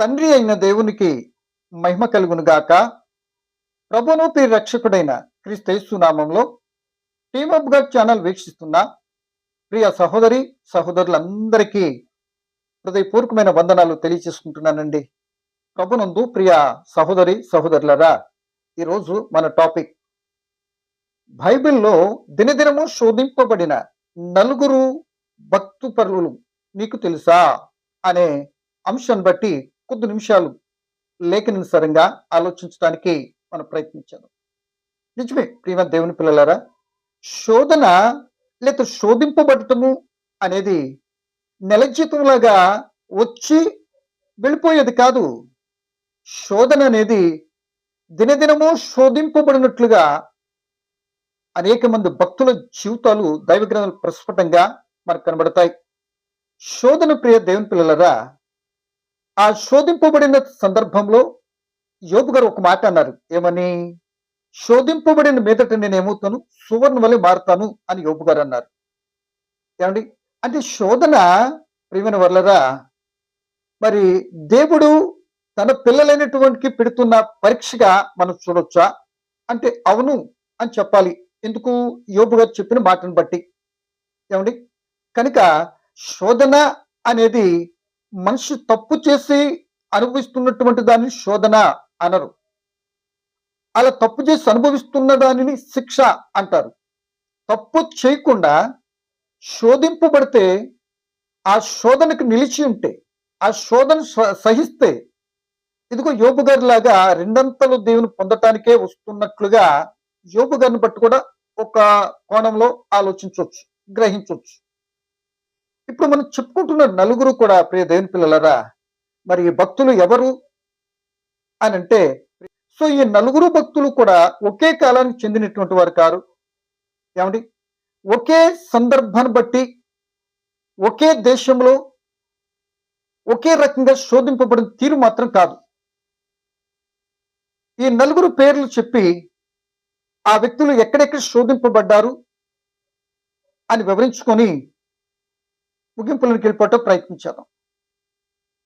తండ్రి అయిన దేవునికి మహిమ కలుగును గాక. ప్రభువును ప్రియ రక్షకుడైన క్రీస్తు నామంలో టీమ్ ఆఫ్ గాడ్ ఛానల్ వీక్షిస్తున్న ప్రియ సహోదరి సహోదరులందరికీ హృదయపూర్వకమైన వందనాలు తెలియజేసుకుంటున్నానండి. ప్రభునందు ప్రియ సహోదరి సహోదరులరా, ఈరోజు మన టాపిక్ బైబిల్లో దినదినము శోధింపబడిన నలుగురు భక్తుపరులు నీకు తెలుసా అనే అంశాన్ని బట్టి కొద్ది నిమిషాలు లేఖనానుసారంగా ఆలోచించడానికి మనం ప్రయత్నించాము. నిజమే ప్రియమైన దేవుని పిల్లలారా, శోధన లేక శోధింపబడటము అనేది నెల జీతంలాగా వచ్చి వెళ్ళిపోయేది కాదు. శోధన అనేది దినదినము శోధింపబడినట్లుగా అనేక మంది భక్తుల జీవితాలు దైవ గ్రంథాలు ప్రస్ఫుటంగా మనకు కనబడతాయి. శోధన ప్రియ దేవుని పిల్లలరా, ఆ శోధింపబడిన సందర్భంలో యోబు గారు ఒక మాట అన్నారు. ఏమని? శోధింపబడిన మీదట నేను ఏమవుతాను, సువర్ణ వలె మారుతాను అని యోబు గారు అన్నారు. ఏమండి? అంటే శోధన ప్రియమైన వర్లరా, మరి దేవుడు తన పిల్లలైనటువంటి పెడుతున్న పరీక్షగా మనం చూడొచ్చా అంటే అవును అని చెప్పాలి. ఎందుకు? యోబు గారు చెప్పిన మాటను బట్టి. ఏమండి? కనుక శోధన అనేది మనిషి తప్పు చేసి అనుభవిస్తున్నటువంటి దాన్ని శోధన అనరు. అలా తప్పు చేసి అనుభవిస్తున్న దానిని శిక్ష అంటారు. తప్పు చేయకుండా శోధింపబడితే, ఆ శోధనకు నిలిచి ఉంటే, ఆ శోధన సహిస్తే, ఇదిగో యోబు గారి లాగా రెండంతలు దేవుని పొందటానికే వస్తున్నట్లుగా యోబు గారిని బట్టి కూడా ఒక కోణంలో ఆలోచించవచ్చు, గ్రహించవచ్చు. ఇప్పుడు మనం చెప్పుకుంటున్న నలుగురు కూడా ప్రియ దేవుని పిల్లలరా, మరి ఈ భక్తులు ఎవరు అని అంటే, సో ఈ నలుగురు భక్తులు కూడా ఒకే కాలానికి చెందినటువంటి వారు కారు. ఏమండి? ఒకే సందర్భాన్ని బట్టి ఒకే దేశంలో ఒకే రకంగా శోధింపబడిన తీరు మాత్రం కాదు. ఈ నలుగురు పేర్లు చెప్పి ఆ వ్యక్తులు ఎక్కడెక్కడ శోధింపబడ్డారు అని వివరించుకొని ముగింపులకు వెళ్ళిపోవటం ప్రయత్నించాను.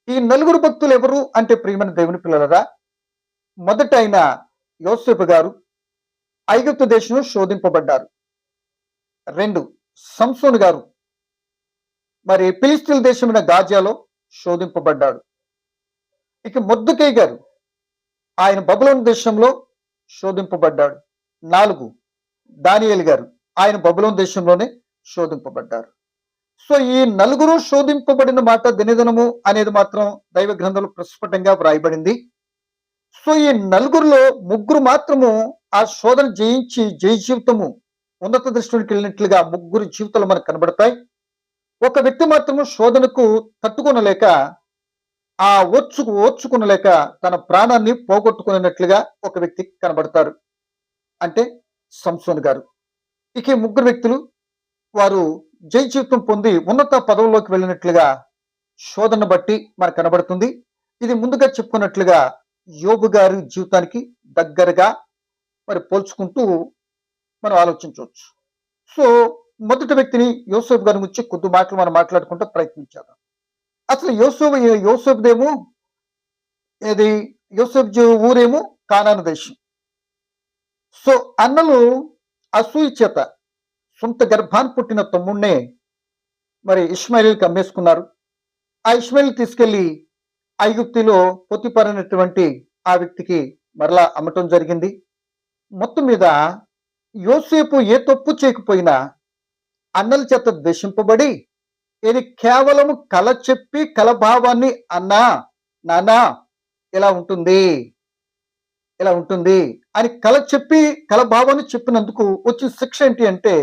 ఈ నలుగురు భక్తులు ఎవరు అంటే ప్రియమైన దేవుని పిల్లలరా, మొదట అయిన యోసేపు గారు ఐగుప్తు దేశంలో శోధింపబడ్డారు. 2 సంసోను గారు మరి ఫిలిస్తీన్ దేశమైన గాజాలో శోధింపబడ్డాడు. ఇక మొర్దెకై గారు ఆయన బబులోను దేశంలో శోధింపబడ్డాడు. 4 దానియేలు గారు ఆయన బబులోను దేశంలోనే శోధింపబడ్డారు. సో ఈ నలుగురు శోధింపబడిన మాట దినదినము అనేది మాత్రం దైవ గ్రంథంలో ప్రస్ఫుటంగా వ్రాయబడింది. సో ఈ నలుగురులో 3 మాత్రము ఆ శోధన జయించి జయ జీవితము ఉన్నత దృష్టికి వెళ్ళినట్లుగా 3 జీవితాలు మనకు కనబడతాయి. ఒక వ్యక్తి మాత్రము శోధనకు తట్టుకొనలేక, ఆ ఓర్చుకునలేక తన ప్రాణాన్ని పోగొట్టుకున్నట్లుగా ఒక వ్యక్తి కనబడతారు, అంటే సంసోను గారు. ఇక 3 వ్యక్తులు వారు జయ జీవితం పొంది ఉన్నత పదవుల్లోకి వెళ్ళినట్లుగా శోధన బట్టి మనకు కనబడుతుంది. ఇది ముందుగా చెప్పుకున్నట్లుగా యోబు గారి జీవితానికి దగ్గరగా మరి పోల్చుకుంటూ మనం ఆలోచించవచ్చు. సో మొదటి వ్యక్తిని యోసేపు గారి గురించి కొద్ది మాటలు మనం మాట్లాడుకుంటూ ప్రయత్నించాం. అసలు యోసేపుదేమో ఏది, యోసేపు ఊరేమో కానాను దేశం. సో అన్నలు అసూయ చేత సొంత గర్భాన్ని పుట్టిన తమ్ముడినే మరి ఇష్మాయిల్కి అమ్మేసుకున్నారు. ఆ ఇష్మాయిల్ తీసుకెళ్లి ఐగుప్తిలో పొతిఫర్ అనేటువంటి ఆ వ్యక్తికి మరలా అమ్మటం జరిగింది. మొత్తం మీద యోసేపు ఏ తప్పు చేయకపోయినా అన్నల చేత ద్వేషింపబడి, ఇది కేవలం కల చెప్పి కలభావాన్ని అన్నా నానా ఇలా ఉంటుంది ఇలా ఉంటుంది అని కల చెప్పి కలభావాన్ని చెప్పినందుకు వచ్చిన శిక్ష ఏంటి అంటే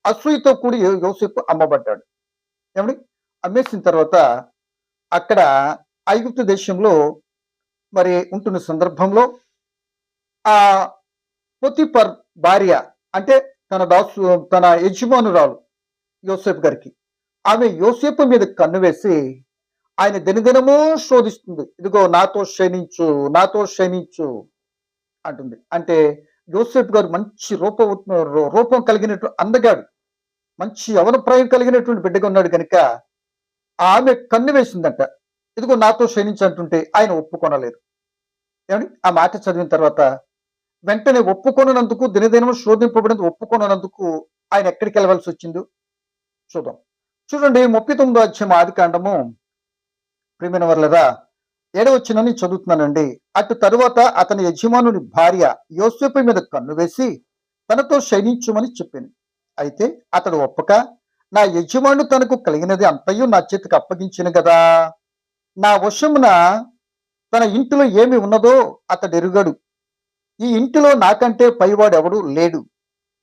అసూయతో కూడి యోసేపు అమ్మబడ్డాడు. ఏమండి? అమ్మేసిన తర్వాత అక్కడ ఐగుప్తు దేశంలో మరి ఉంటున్న సందర్భంలో ఆ పొతిఫర్ భార్య అంటే తన యజమానురాలు యోసేపు గారికి, ఆమె యోసేపు మీద కన్ను వేసి ఆయన దినదినమూ శోధిస్తుంది. ఇదిగో నాతో శయనించు అంటుంది. అంటే యోసేపు గారు మంచి రూపం కలిగినటువంటి అందగాడు, మంచి యవనప్రాయం కలిగినటువంటి బిడ్డగా ఉన్నాడు కనుక ఆమె కన్ను వేసిందంట. ఇదిగో నాతో శయనించంటుంటే ఆయన ఒప్పుకొనలేదు. ఏమండి ఆ మాట చదివిన తర్వాత వెంటనే ఒప్పుకొననందుకు దినదినము శోధింపబడినందుకు ఒప్పుకొననందుకు ఆయన ఎక్కడికి వెళ్ళవలసి వచ్చిందో చూద్దాం. చూడండి 39వ అధ్యాయం ఆదికాండము ప్రియమైన వర్లరా 7వ వచనాన్ని చదువుతున్నానండి. అటు తరువాత అతని యజమానుని భార్య యోసేపు మీద కన్ను వేసి తనతో శయనించుమని చెప్పింది. అయితే అతడు ఒప్పక, నా యజమానుడు తనకు కలిగినది అంతయు నా చేతికి అప్పగించిన కదా, నా వశమున తన ఇంటిలో ఏమి ఉన్నదో అతడు ఎరుగడు, ఈ ఇంటిలో నాకంటే పైవాడు ఎవడు లేడు,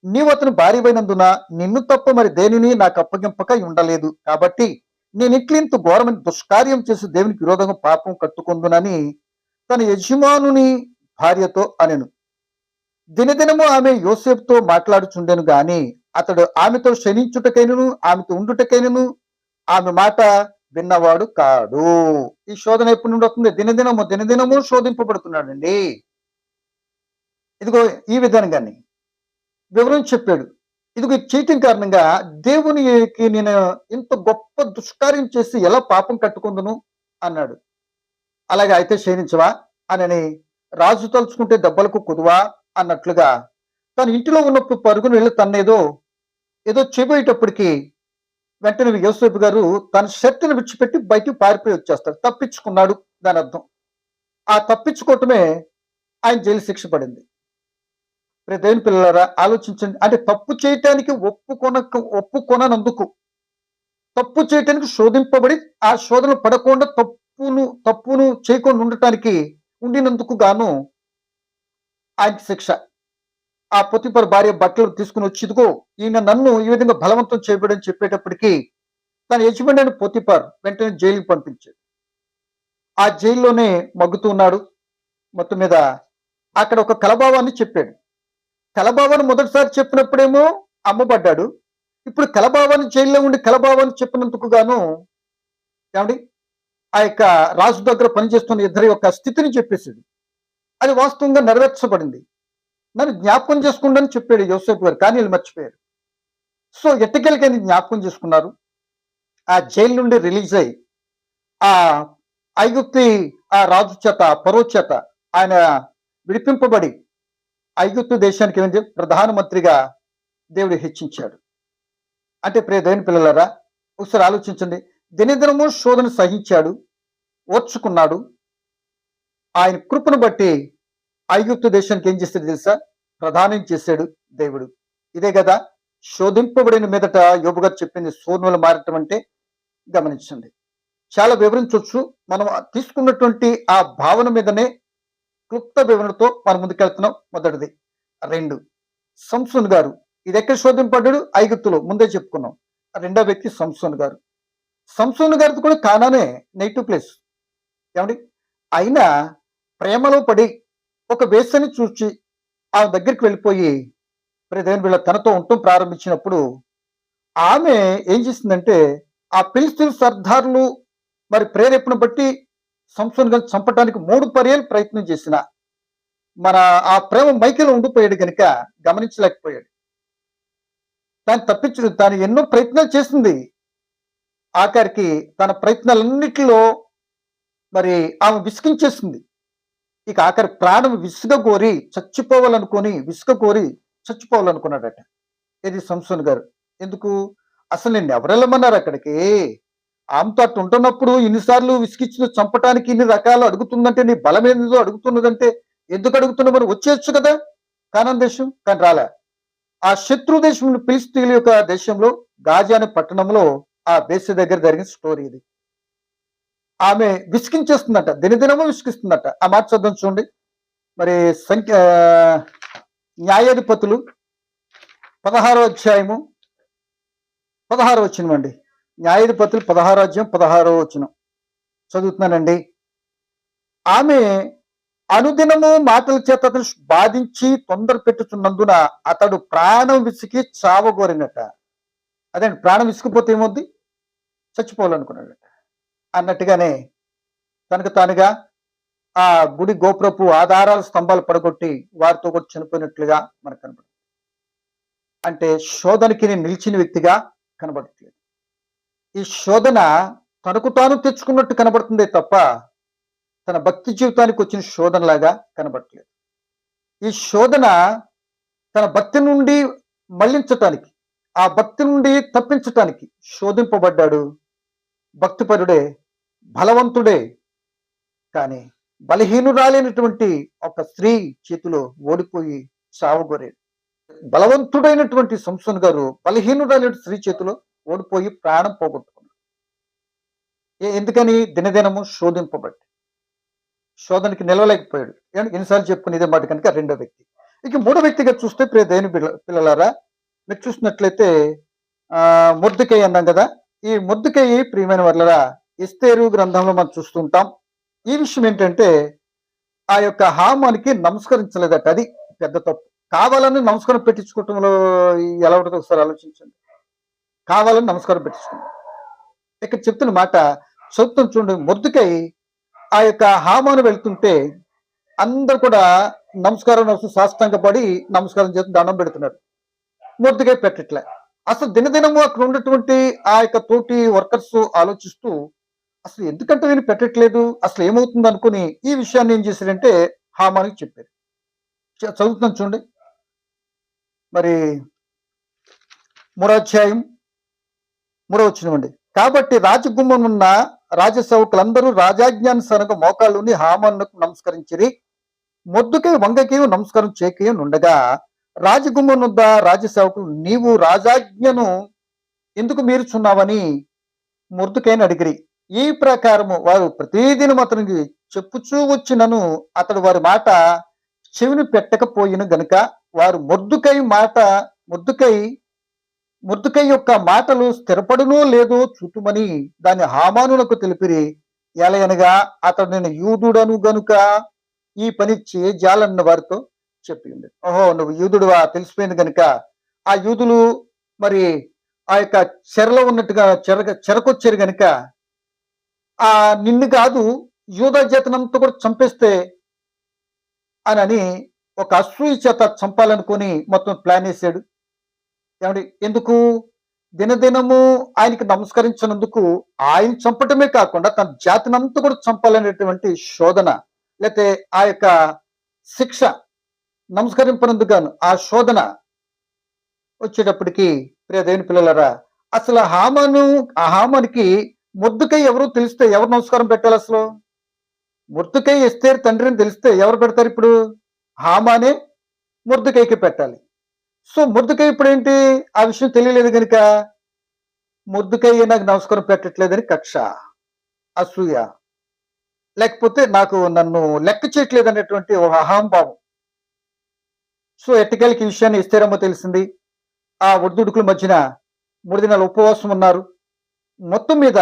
నీవు అతను భార్యమైనందున నిన్ను తప్ప మరి దేనిని నాకు అప్పగింపక ఉండలేదు, కాబట్టి నేను ఇట్లింత ఘోరమైన దుష్కార్యం చేసి దేవునికి విరోధంగా పాపం కట్టుకుందునని తన యజమానుని భార్యతో అనెను. దినదినము ఆమె యోసేపుతో మాట్లాడుచుండెను గాని అతడు ఆమెతో శయనించుటకైనను ఆమెతో ఉండుటకైనను ఆమె మాట విన్నవాడు కాడు. ఈ శోధన ఎప్పటి నుండి వస్తుంది? దినదినము శోధింపబడుతున్నాడండి. ఇదిగో ఈ విధంగాని వివరం చెప్పాడు. ఇదిగో చేయటం కారణంగా దేవునికి నేను ఇంత గొప్ప దుష్కార్యం చేసి ఎలా పాపం కట్టుకుందును అన్నాడు. అలాగే అయితే శయనించవా అని రాజు తలుచుకుంటే దెబ్బలకు కుదువా అన్నట్లుగా తన ఇంటిలో ఉన్నప్పుడు పరుగును వెళ్ళి తన్నేదో ఏదో చేయబోయేటప్పటికి వెంటనే యోసేపు గారు తన షర్టును విడిచిపెట్టి బయటికి పారిపోయి వచ్చేస్తాడు. తప్పించుకున్నాడు దాని అర్థం. ఆ తప్పించుకోవటమే ఆయన జైలు శిక్ష పడింది. దేవుని పిల్లలారా ఆలోచించండి. అంటే తప్పు చేయటానికి ఒప్పుకొనందుకు, తప్పు చేయటానికి శోధింపబడి ఆ శోధన పడకుండా తప్పును చేయకుండా ఉండటానికి ఉండినందుకు గాను ఆయనకి శిక్ష. ఆ పొతిఫర్ భార్య బట్టలు తీసుకుని వచ్చిదిగో ఈయన నన్ను ఈ విధంగా బలవంతం చేయబడని చెప్పేటప్పటికీ తన యజమాని పొతిఫర్ వెంటనే జైలుకి పంపించాడు. ఆ జైల్లోనే మగ్గుతున్నాడు. మొత్తం మీద అక్కడ ఒక కలభావాన్ని చెప్పాడు. కలభావాన్ని మొదటిసారి చెప్పినప్పుడేమో అమ్మబడ్డాడు. ఇప్పుడు కలభావాన్ని జైల్లో ఉండి కలభావాన్ని చెప్పినందుకు గాను ఏమండి ఆ యొక్క రాజు దగ్గర పనిచేస్తున్న ఇద్దరి యొక్క స్థితిని చెప్పేసాడు. అది వాస్తవంగా నెరవేర్చబడింది. నన్ను జ్ఞాపకం చేసుకోండి అని చెప్పాడు యోసేపు గారు, కానీ వీళ్ళు మర్చిపోయారు. సో ఎట్టకెళ్ళకని జ్ఞాపకం చేసుకున్నారు. ఆ జైలు నుండి రిలీజ్ అయ్యి ఆ ఐగుప్తి ఆ రాజు చేత ఫరో చేత ఆయన విడిపింపబడి ఐగుప్తు దేశానికి ఏంటి ప్రధానమంత్రిగా దేవుడు హెచ్చించాడు. అంటే దేవుని పిల్లలారా ఒకసారి ఆలోచించండి. దినదినము శోధన సహించాడు, ఓర్చుకున్నాడు. ఆయన కృపను బట్టి ఐగుప్తు దేశానికి ఏం చేస్తాడు తెలుసా? ప్రధానం చేశాడు దేవుడు. ఇదే కదా శోధింపబడిన మీదట యోబు గారు చెప్పింది శోధనలు మారటం అంటే. గమనించండి, చాలా వివరించవచ్చు. మనం తీసుకున్నటువంటి ఆ భావన మీదనే క్లుప్త వివరణతో మనం ముందుకెళ్తున్నాం. మొదటిది. 2 సంసోను గారు. ఇది ఎక్కడ శోధింపడ్డాడు? ఐగుప్తులో, ముందే చెప్పుకున్నాం. రెండో వ్యక్తి సంసోను గారు. సంసోను గారిది కూడా కానానే, నెగిటివ్ ప్లేస్. ఏమండి అయినా ప్రేమలో పడి ఒక వేసని చూచి ఆమె దగ్గరికి వెళ్ళిపోయి దేవుని వీళ్ళ తనతో ఉండటం ప్రారంభించినప్పుడు ఆమె ఏం చేసిందంటే ఆ ఫిలిష్తీయుల సర్దారులు మరి ప్రేరేపణ బట్టి సంసోను గారిని చంపడానికి 3 పర్యాలు ప్రయత్నం చేసిన మన ఆ ప్రేమ మైకిలో ఉండిపోయాడు కనుక గమనించలేకపోయాడు. తాను ఎన్నో ప్రయత్నాలు చేసింది. ఆఖరికి తన ప్రయత్నాలన్నిటిలో మరి ఆమె విసిగించేసింది. ఇక ఆఖరి ప్రాణం విసుగకోరి చచ్చిపోవాలనుకున్నాడట. ఇది సంసోను గారు. ఎందుకు? అసలు నేను ఎవరు వెళ్ళమన్నారు అక్కడికి? ఆమెతో అట్టు ఉంటున్నప్పుడు ఇన్నిసార్లు విసిగిచ్చి చంపటానికి ఇన్ని రకాలు అడుగుతుందంటే, నీ బలం ఏందో అడుగుతున్నదంటే, ఎందుకు అడుగుతున్నా మరి వచ్చేయచ్చు కదా కానాన్ దేశం. కానీ రాలే. ఆ శత్రు దేశం ఫిలిష్తీయుల యొక్క దేశంలో గాజా అనే పట్టణంలో ఆ బేసి దగ్గర జరిగిన స్టోరీ ఇది. ఆమె విసిగించేస్తుందట, దినదినము విసిగిస్తుందట. ఆ మాట చదువు చూడండి. మరి న్యాయాధిపతులు 16వ అధ్యాయము 16వ వచనం అండి. న్యాయాధిపతులు 16వ అధ్యాయం 16వ వచనం చదువుతున్నానండి. ఆమె అనుదినము మాటల చేత అతను బాధించి తొందర పెట్టుచున్నందున అతడు ప్రాణం విసికి చావగోరినట. అదే ప్రాణం విసిగిపోతే ఏమవుద్ది? చచ్చిపోవాలనుకున్నాడట. అన్నట్టుగానే తనకు తానుగా ఆ గుడి గోపురపు ఆధారాల స్తంభాలు పడగొట్టి వారితో కూడా చనిపోయినట్లుగా మనకు కనబడుతుంది. అంటే శోధనకి నిలిచిన వ్యక్తిగా కనబడట్లేదు. ఈ శోధన తనకు తాను తెచ్చుకున్నట్టు కనబడుతుందే తప్ప తన భక్తి జీవితానికి వచ్చిన శోధనలాగా కనబడట్లేదు. ఈ శోధన తన భక్తి నుండి మళ్లించటానికి, ఆ భక్తి నుండి తప్పించటానికి శోధింపబడ్డాడు. భక్తిపరుడే, బలవంతుడే, కానీ బలహీనురాలైనటువంటి ఒక స్త్రీ చేతిలో ఓడిపోయి చావగొరాడు. బలవంతుడైనటువంటి సంసోన్ గారు బలహీనుడైన స్త్రీ చేతిలో ఓడిపోయి ప్రాణం పోగొట్టుకున్నాడు. ఎందుకని? దినదినము శోధింపబట్టి, శోధనకి నిలవలేకపోయాడు. ఎన్నిసార్లు చెప్పుకుని ఇదే మాట కనుక రెండో వ్యక్తి. ఇక మూడో వ్యక్తిగా చూస్తే ప్రియ దేవుని పిల్లలారా, మీరు చూసినట్లయితే మొర్దెకై అన్నాం కదా. ఈ మొర్దెకై ప్రియమైన వాళ్ళరా ఎస్తేరు గ్రంథంలో మనం చూస్తుంటాం. ఈ విషయం ఏంటంటే ఆ యొక్క హామానికి నమస్కరించలేదట. అది పెద్ద తప్పు. కావాలని నమస్కారం పెట్టించుకోవటంలో ఎలా ఉంటుందో ఒకసారి ఆలోచించండి. కావాలని నమస్కారం పెట్టించుకోండి. ఇక్కడ చెప్తున్న మాట చదువుతాం చూడండి. మొర్దెకై ఆ యొక్క హామాను వెళ్తుంటే అందరు కూడా నమస్కారం సాష్టాంగపడి నమస్కారం చేసి దండం పెడుతున్నారు. మొర్దెకై పెట్టట్లే. అసలు దినదినము అక్కడ ఉన్నటువంటి ఆ యొక్క తోటి వర్కర్స్ ఆలోచిస్తూ అసలు ఎందుకంటే వీళ్ళు పెట్టట్లేదు, అసలు ఏమవుతుంది అనుకుని ఈ విషయాన్ని ఏం చేశారంటే హామానికి చెప్పారు. చదువుతున్నాం చూడండి. మరి 3వ అధ్యాయం 3వ వచనం. కాబట్టి రాజగుమ్మనున్న రాజసేవకులందరూ రాజాజ్ఞానుసారంగా మోకాళ్ళుని హామానుకు నమస్కరించిరి. మొర్దెకై వంగకి నమస్కారం చేయక ఉండగా రాజగుమ్మనుద్ద రాజసేవకులు, నీవు రాజాజ్ఞను ఎందుకు మీరుచున్నావని మొర్దెకైని అడిగిరి. ఈ ప్రకారము వారు ప్రతిదినం అతనికి చెప్పుచూ వచ్చినను అతడు వారి మాట చెవిని పెట్టకపోయిన గనుక వారు మొర్దెకై యొక్క మాటలు స్థిరపడునో లేదో చూతుమని దాన్ని హామానులకు తెలిపిరి. ఎలయనగా అతడు నేను యూదుడను గనుక ఈ పని చేయజాలన్న వారితో చెప్పి ఉంది. ఓహో, నువ్వు యూదుడువా తెలిసిపోయింది కనుక ఆ యూదులు మరి ఆ యొక్క చెరలో ఉన్నట్టుగా చెరకొచ్చారు గనుక ఆ నిన్ను కాదు యూదా జాతినంతా కూడా చంపేస్తే అని ఒక అసూయ చేత చంపాలనుకొని మొత్తం ప్లాన్ వేసాడు. ఏమండి? ఎందుకు? దినదినము ఆయనకి నమస్కరించినందుకు ఆయన చంపటమే కాకుండా తన జాతినంతా కూడా చంపాలనేటువంటి శోధన, లేకపోతే ఆ యొక్క శిక్ష నమస్కరింపనందుకు గాను ఆ శోధన వచ్చేటప్పటికి ప్రియ దేవుని పిల్లలారా, అసలు ఆ హామానికి మొర్దెకై ఎవరు తెలిస్తే ఎవరు నమస్కారం పెట్టాలి? అసలు మొర్దెకై ఎస్తేరు తండ్రిని తెలిస్తే ఎవరు పెడతారు? ఇప్పుడు హామానే మొర్దెకైకి పెట్టాలి. సో మొర్దెకై ఇప్పుడేంటి? ఆ విషయం తెలియలేదు కనుక మొర్దెకై నాకు నమస్కారం పెట్టట్లేదని కక్ష, అసూయ, లేకపోతే నన్ను లెక్క చేయట్లేదు అనేటువంటి ఒక అహంభావం. సో ఎట్టకేలకి ఈ విషయాన్ని ఎస్తేరమ్మ తెలిసింది. ఆ ఒడిదుడుకుల మధ్యన 3 దినాలు ఉపవాసం ఉన్నారు. మొత్తం మీద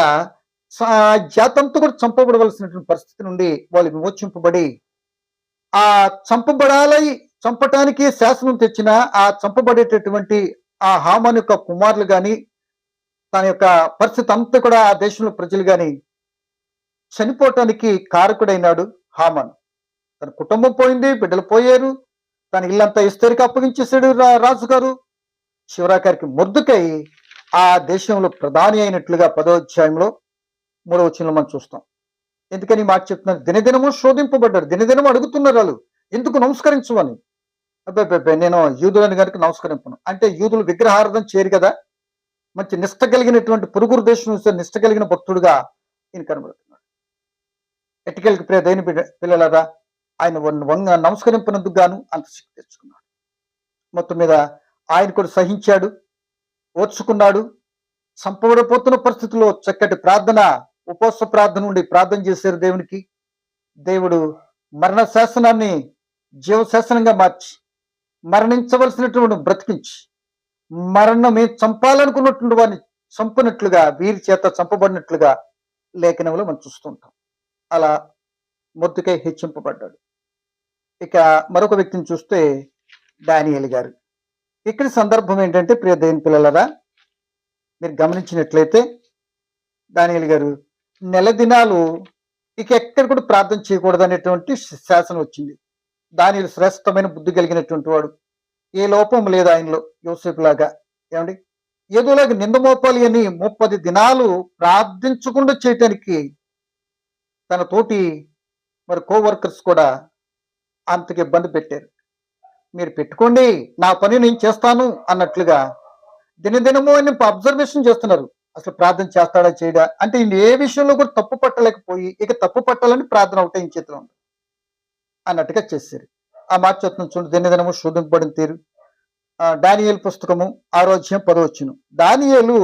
జాతంతో కూడా చంపబడవలసినటువంటి పరిస్థితి నుండి వాళ్ళు విమోచింపబడి ఆ చంపటానికి శాసనం తెచ్చిన ఆ చంపబడేటటువంటి ఆ హామాన్ యొక్క కుమారులు గాని, తన యొక్క పరిస్థితి అంతా కూడా ఆ దేశంలో ప్రజలు గాని చనిపోవటానికి కారకుడైనాడు హామాన్. తన కుటుంబం పోయింది, బిడ్డలు పోయారు, తన ఇల్లంతా ఎస్తేరుకి అప్పగించేశాడు రాజుగారు. చివరాఖరికి మొర్దెకై ఆ దేశంలో ప్రధాని అయినట్లుగా 10వ అధ్యాయంలో 3వ వచనంలో మనం చూస్తాం. ఎందుకని మాట చెప్తున్నారు? దినదినము శోధింపబడ్డారు. దినదినం అడుగుతున్నారు వాళ్ళు, ఎందుకు నమస్కరించమని. అబ్బాయి నేను యూదులని కనుక నమస్కరింపను అంటే యూదులు విగ్రహార్థం చేయరు కదా. మంచి నిష్ట కలిగినటువంటి పొరుగురు దేశం నిష్ట కలిగిన భక్తుడుగా ఈయన కనబడుతున్నాడు. ఎట్టికెళ్ళకి ప్రియ దేవుని పిల్లలారా, ఆయన నమస్కరింపినందుకు గాను అంత శక్తి తెచ్చుకున్నాడు. మొత్తం మీద ఆయన కూడా సహించాడు, ఓర్చుకున్నాడు. చంపబడిపోతున్న పరిస్థితుల్లో చక్కటి ప్రార్థన, ఉపవాస ప్రార్థన నుండి ప్రార్థన చేశారు దేవునికి. దేవుడు మరణ శాసనాన్ని జీవశాసనంగా మార్చి, మరణించవలసినటువంటి బ్రతికించి, మరణమే చంపాలనుకున్నటువంటి వారిని చంపినట్లుగా, వీరి చేత చంపబడినట్లుగా లేఖనంలో మనం చూస్తుంటాం. అలా మొర్దెకై హెచ్చింపబడ్డాడు. ఇక మరొక వ్యక్తిని చూస్తే దానియేలు గారు. ఇక్కడ సందర్భం ఏంటంటే ప్రియ దేవుని పిల్లలారా, మీరు గమనించినట్లయితే దానియేలు గారు నెల దినాలు ఇక ఎక్కడ కూడా ప్రార్థన చేయకూడదు అనేటువంటి శాసనం వచ్చింది. దానియేలు శ్రేష్టమైన బుద్ధి కలిగినటువంటి వాడు, ఏ లోపం లేదు ఆయనలో, యోసేపు లాగా. ఏమండి? ఏదోలాగా నింద మోపాలి అని 30 దినాలు ప్రార్థించకుండా చేయటానికి తన తోటి మరి కోవర్కర్స్ కూడా అంతకి ఇబ్బంది పెట్టారు. మీరు పెట్టుకోండి, నా పని నేను చేస్తాను అన్నట్లుగా దినదినము ఆయన అబ్జర్వేషన్ చేస్తున్నారు. అసలు ప్రార్థన చేస్తాడా చేయడా అంటే ఈయన ఏ విషయంలో కూడా తప్పు పట్టలేకపోయి ఇక తప్పు పట్టాలని ప్రార్థన ఒకటే ఈ చేతిలో ఉంది అన్నట్టుగా చేశారు. ఆ మాట చెప్తున్నాను చూడండి, దినదినము శోధింపబడిన తీరు. దానియేలు పుస్తకము 6వ అధ్యాయం 10వ వచనం. దానియేలు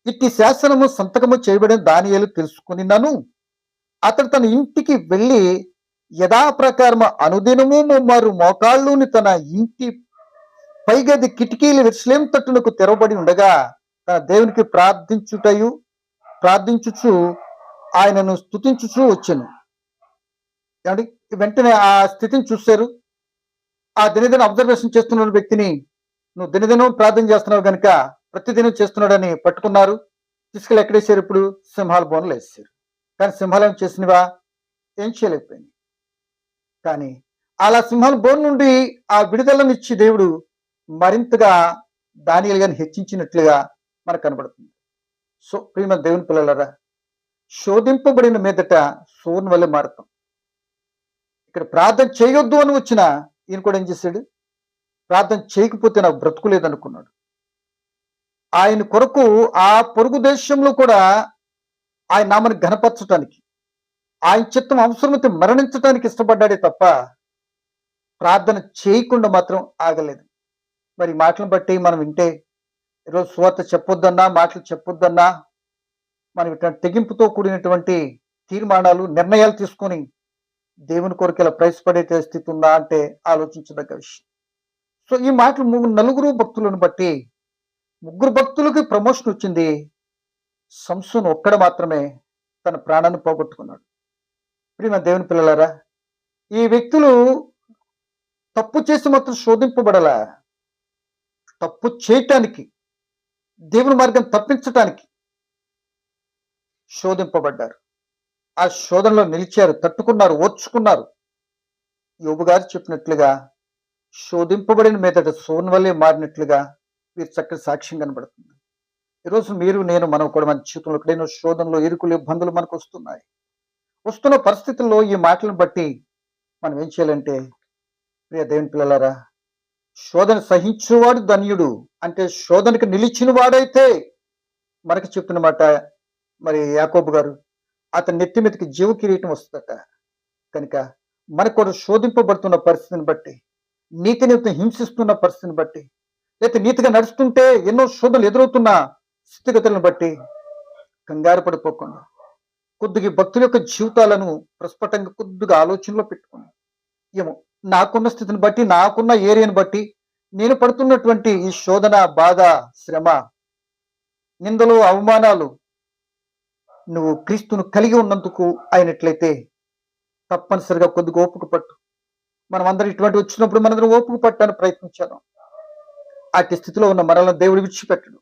ఇట్టి శాసనము సంతకము చేయబడిన దానియేలు తెలుసుకునినను అతడు తన ఇంటికి వెళ్ళి యథాప్రకారము అనుదినము ముమ్మారు మోకాళ్ళుని తన ఇంటి పైగది కిటికీలు యెరూషలేము తట్టునకు తెరవబడి ఉండగా తన దేవునికి ప్రార్థించుచు ఆయనను స్తుతించుచు వచ్చెను. ఏమండి, వెంటనే ఆ స్థితిని చూశారు. ఆ దినదిన అబ్జర్వేషన్ చేస్తున్న వ్యక్తిని, నువ్వు దినదినం ప్రార్థన చేస్తున్నావు కనుక ప్రతిదినం చేస్తున్నాడని పట్టుకున్నారు. తీసుకెళ్ళి ఎక్కడేసారు? ఇప్పుడు సింహాల బోన్లు వేసారు. కానీ సింహాలు ఏం చేసినవా? ఏం చేయలేకపోయింది. కానీ అలా సింహాల బోన్ నుండి ఆ విడుదలనిచ్చి దేవుడు మరింతగా దానియేలు గారిని హెచ్చించినట్లుగా మనకు కనబడుతుంది. సో ప్రియమైన దేవుని పిల్లలారా, శోధింపబడిన మీదట సోర్ని వల్లే మారుతాం. ఇక్కడ ప్రార్థన చేయొద్దు అని వచ్చిన ఈయన కూడా ఏం చేశాడు? ప్రార్థన చేయకపోతే నాకు బ్రతుకు లేదనుకున్నాడు. ఆయన కొరకు ఆ పొరుగు దేశంలో కూడా ఆయన నామని ఘనపరచటానికి, ఆయన చిత్తం అవసరమైతే మరణించడానికి ఇష్టపడ్డాడే తప్ప ప్రార్థన చేయకుండా మాత్రం ఆగలేదు. మరి మాటలను బట్టి మనం వింటే ఈరోజు సువార్త చెప్పొద్దన్నా, మాటలు చెప్పొద్దన్నా మనం ఇట్లాంటి తెగింపుతో కూడినటువంటి తీర్మానాలు, నిర్ణయాలు తీసుకొని దేవుని కొరకు ఇలా ప్రయాసపడే స్థితి ఉందా అంటే ఆలోచించదగ్గ విషయం. సో ఈ మాటలు నలుగురు భక్తులను బట్టి ముగ్గురు భక్తులకి ప్రమోషన్ వచ్చింది. సంసోను ఒక్కడ మాత్రమే తన ప్రాణాన్ని పోగొట్టుకున్నాడు. ప్రియమైన దేవుని పిల్లలారా, ఈ వ్యక్తులు తప్పు చేసి మాత్రం శోధింపబడలా, తప్పు చేయటానికి, దేవుని మార్గం తప్పించటానికి శోధింపబడ్డారు. ఆ శోధనలో నిలిచారు, తట్టుకున్నారు, ఓర్చుకున్నారు. యోబు గారు చెప్పినట్లుగా శోధింపబడిన మీదట సోన్ వల్లే మారినట్లుగా వీరు చక్కటి సాక్ష్యం కనబడుతుంది. ఈరోజు మీరు, నేను, మనం కూడా మన జీవితంలో ఎక్కడైనా శోధనలో, ఇరుకులు, ఇబ్బందులు మనకు వస్తున్నాయి. వస్తున్న పరిస్థితుల్లో ఈ మాటలను బట్టి మనం ఏం చేయాలంటే, ప్రియ దేవుని పిల్లలారా, శోధన సహించువాడు ధన్యుడు అంటే శోధనకు నిలిచిన వాడైతే మనకి చెప్పిన మాట మరి యాకోబు గారు, అతని నెత్తి మీదకి జీవ కిరీటం వస్తుందట. కనుక మనకు కూడా శోధింపబడుతున్న పరిస్థితిని బట్టి, నీతిని హింసిస్తున్న పరిస్థితిని బట్టి, లేకపోతే నీతిగా నడుస్తుంటే ఎన్నో శోధనలు ఎదురవుతున్న స్థితిగతులను బట్టి కంగారు పడిపోకుండా కొద్దిగా భక్తుల యొక్క జీవితాలను ప్రస్ఫుటంగా కొద్దిగా ఆలోచనలో పెట్టుకుని, ఏమో నాకున్న స్థితిని బట్టి, నాకున్న ఏరియాని బట్టి నేను పడుతున్నటువంటి ఈ శోధన, బాధ, శ్రమ, నిందలు, అవమానాలు నువ్వు క్రీస్తును కలిగి ఉన్నందుకు అయినట్లయితే తప్పనిసరిగా కొద్దిగా ఓపిక పట్టు. మనం అందరం ఇటువంటి వచ్చినప్పుడు మనందరం ఓపిక పట్టడానికి ప్రయత్నించాను. అట్టి స్థితిలో ఉన్న మనల్ని దేవుడు విడిచిపెట్టడు.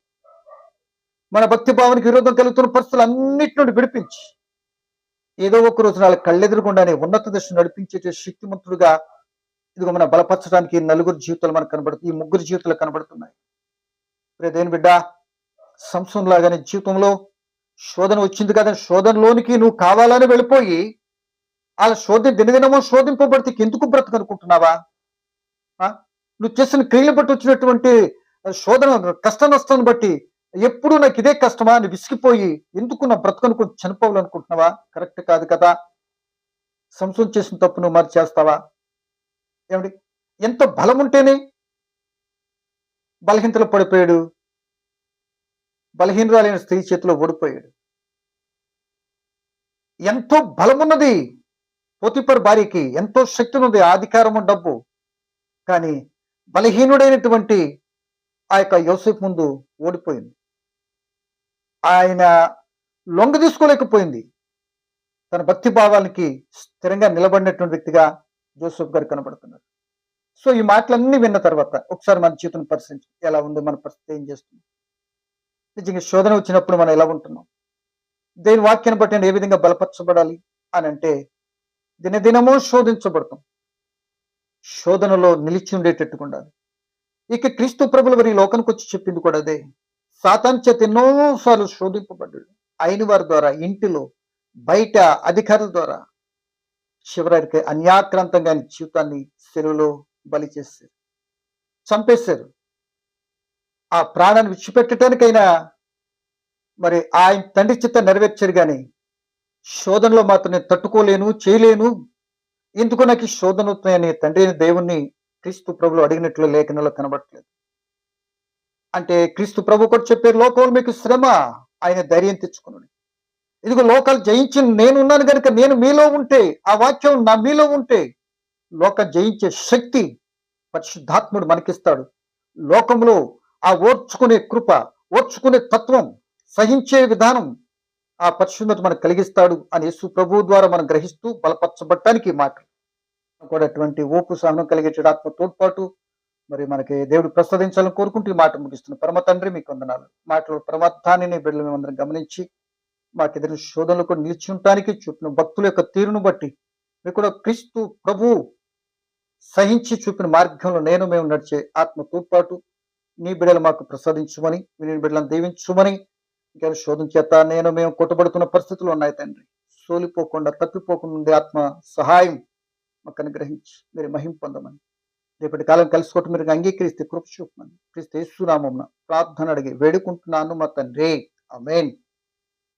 మన భక్తి భావానికి విరోధం కలుగుతున్న పరిస్థితులు అన్నిటి నుండి విడిపించి ఏదో ఒక రోజు నాలుగు కళ్ళెదురుకుండానే ఉన్నత దశ నడిపించే శక్తిమంతుడుగా ఇదిగో మన బలపరచడానికి నలుగురు జీవితాలు మనకు కనబడుతుంది, ఈ ముగ్గురు జీవితాలు కనబడుతున్నాయి. దేని బిడ్డ, సంసోను లాగానే జీవితంలో శోధన వచ్చింది కదా, శోధనలోనికి నువ్వు కావాలని వెళ్ళిపోయి అలా దినదినమో శోధింపబడితే ఎందుకు బ్రతుకు అనుకుంటున్నావా? నువ్వు చేసిన క్రియలు బట్టి వచ్చినటువంటి శోధన, కష్ట నష్టాన్ని బట్టి ఎప్పుడు నాకు ఇదే కష్టమా అని విసిగిపోయి ఎందుకు నా బ్రతుకు అనుకుని చనిపోవాలనుకుంటున్నావా? కరెక్ట్ కాదు కదా. సంసోను చేసిన తప్పు నువ్వు మరి చేస్తావా? ఏమండి, ఎంత బలం ఉంటేనే బలహీనతలో పడిపోయాడు, బలహీనరాలైన స్త్రీ చేతిలో ఓడిపోయాడు. ఎంతో బలమున్నది పోతిఫర్ భార్యకి, ఎంతో శక్తి ఉన్నది, అధికారము, డబ్బు. కానీ బలహీనుడైనటువంటి ఆ యొక్క యోసేపు ముందు ఓడిపోయింది. ఆయన లొంగ తీసుకోలేకపోయింది. తన భక్తి భావానికి స్థిరంగా నిలబడినటువంటి వ్యక్తిగా జోసెఫ్ గారు కనబడుతున్నారు. సో ఈ మాటలన్నీ విన్న తర్వాత ఒకసారి మన జీవితం పరిశీలించి ఎలా ఉంది, మన పరిస్థితి ఏం చేస్తుంది, నిజంగా శోధన వచ్చినప్పుడు మనం ఎలా ఉంటున్నాం, దేని వాక్యాన్ని బట్టి నేను ఏ విధంగా బలపరచబడాలి అని అంటే దినదినమో శోధించబడతాం. శోధనలో నిలిచి ఉండేటట్టుగా ఉండాలి. ఇక క్రీస్తు ప్రభులు వారి లోకానికి వచ్చి చెప్పింది కూడా అదే. సాతాను చేత ఎన్నోసార్లు శోధింపబడ్డాడు. అయిన వారి ద్వారా, ఇంటిలో, బయట అధికారుల ద్వారా చివరికి అన్యాక్రాంతంగా ఆయన జీవితాన్ని సెలువులో బలి చేశారు, చంపేశారు. ఆ ప్రాణాన్ని విడిచిపెట్టడానికైనా మరి ఆయన తండ్రి చిత్త నెరవేర్చారు గాని శోధనలో మాత్రం నేను తట్టుకోలేను, చేయలేను, ఎందుకు నాకు ఈ శోధన అవుతున్నాయని తండ్రి అయిన దేవుణ్ణి క్రీస్తు ప్రభులు అడిగినట్లు లేఖనంలో కనబడట్లేదు. అంటే క్రీస్తు ప్రభు కూడా చెప్పారు, లోకంలో మీకు శ్రమ, ఆయన ధైర్యం తెచ్చుకున్నాడు. ఇదిగో లోకాలు జయించిన నేనున్నాను కనుక నేను మీలో ఉంటే, ఆ వాక్యం నా మీలో ఉంటే లోకం జయించే శక్తి పరిశుద్ధాత్ముడు మనకిస్తాడు. లోకంలో ఆ ఓర్చుకునే కృప, ఓర్చుకునే తత్వం, సహించే విధానం ఆ పరిశుద్ధత మనకు కలిగిస్తాడు అని యేసు ప్రభువు ద్వారా మనం గ్రహిస్తూ బలపరచబడటానికి ఈ మాట కూడా అటువంటి ఓపు సహనం కలిగేట ఆత్మ తోడ్పాటు మరి మనకి దేవుడు ప్రసాదించాలని కోరుకుంటూ ఈ మాట ముగిస్తున్నాం. పరమ తండ్రి మీకు వందనాలు. మాటలు పరమార్థాన్ని బిడ్డలు మేమందరం గమనించి మాకు ఎదురు శోధనలు కూడా నిలిచి ఉండటానికి చూపిన భక్తుల యొక్క తీరును బట్టి మీకు కూడా క్రీస్తు ప్రభు సహించి చూపిన మార్గంలో మేము నడిచే ఆత్మ తోడ్పాటు నీ బిడ్డలు మాకు ప్రసాదించమని, మీ బిడ్డలను దీవించమని, ఇంకా శోధన చేత మేము కొట్టబడుతున్న పరిస్థితులు ఉన్నాయి తండ్రి. సోలిపోకుండా తప్పిపోకుండా ఉండే ఆత్మ సహాయం మాకు అనుగ్రహించి మీరు మహిమ పొందమని, రేపటి కాలం కలుసుకోవటం మీరు అంగీకరిస్తే కృప చూపమని క్రీస్తు యేసు నామమున ప్రార్థన అడిగి వేడుకుంటున్నాను మా తండ్రి. ఆమేన్.